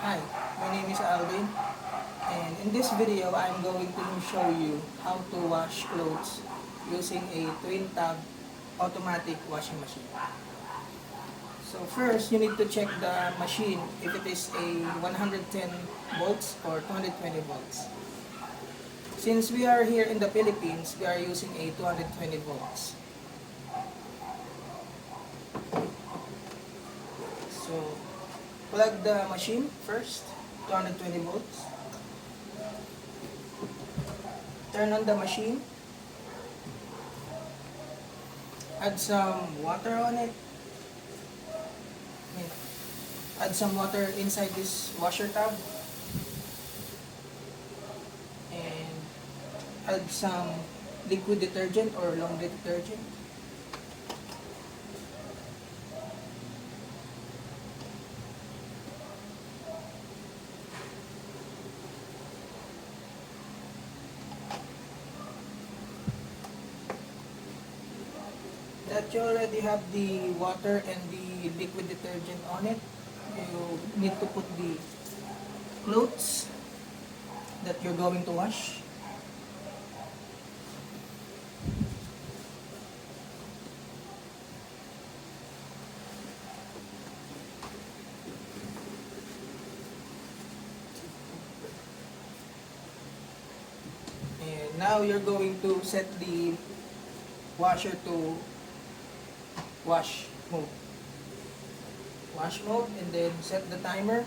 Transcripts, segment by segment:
Hi, my name is Alvin, and in this video I'm going to show you how to wash clothes using a twin tab automatic washing machine. So first you need to check the machine if it is a 110 volts or 220 volts. Since we are here in the Philippines, we are using a 220 volts. So plug the machine first, 220 volts. Turn on the machine. Add some water on it. Add some water inside this washer tub. And add some liquid detergent or laundry detergent. That you already have the water and the liquid detergent on it, you need to put the clothes that you're going to wash. And now you're going to set the washer to wash mode. Wash mode, and then set the timer.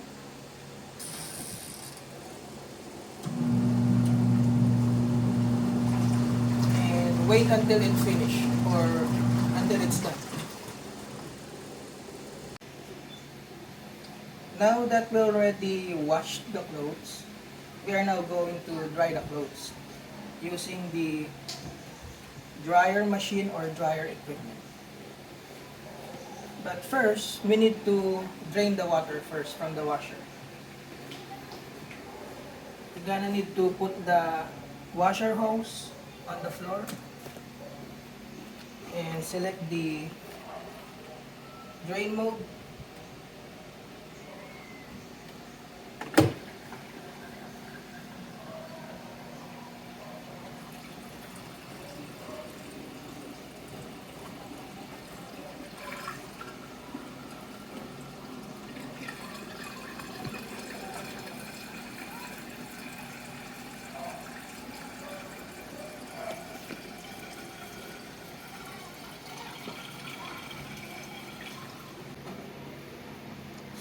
And wait until it's finished or until it's done. Now that we already washed the clothes, we are now going to dry the clothes using the dryer machine or dryer equipment. But first, we need to drain the water first from the washer. You're gonna need to put the washer hose on the floor and select the drain mode.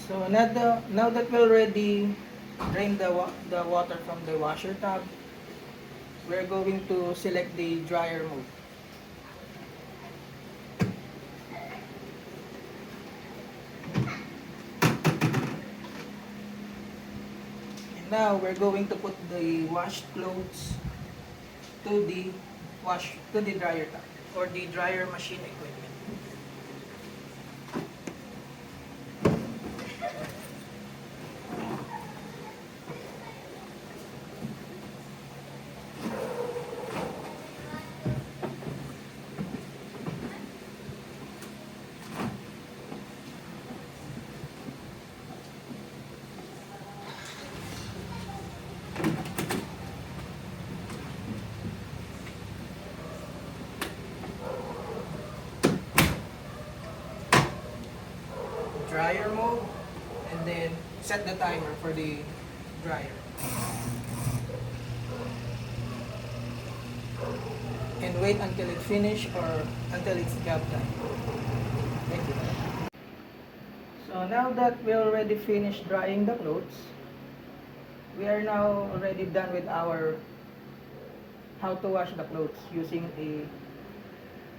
So now that we already drained the water from the washer tub, we're going to select the dryer mode. And now we're going to put the washed clothes to the dryer tub or the dryer machine equipment. Dryer mode, and then set the timer for the dryer. And wait until it finishes or until it's job done. Thank you. So now that we already finished drying the clothes, we are now already done with our how to wash the clothes using a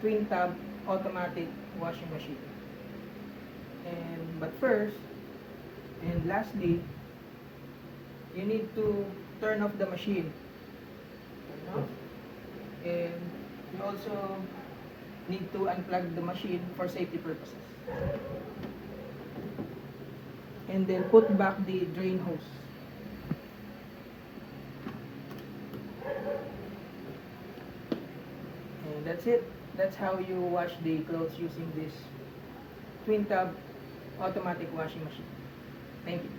twin tab automatic washing machine. But first and lastly, you need to turn off the machine. Turn off. And you also need to unplug the machine for safety purposes. And then put back the drain hose. And that's it. That's how you wash the clothes using this twin tab automatic washing machine. Thank you.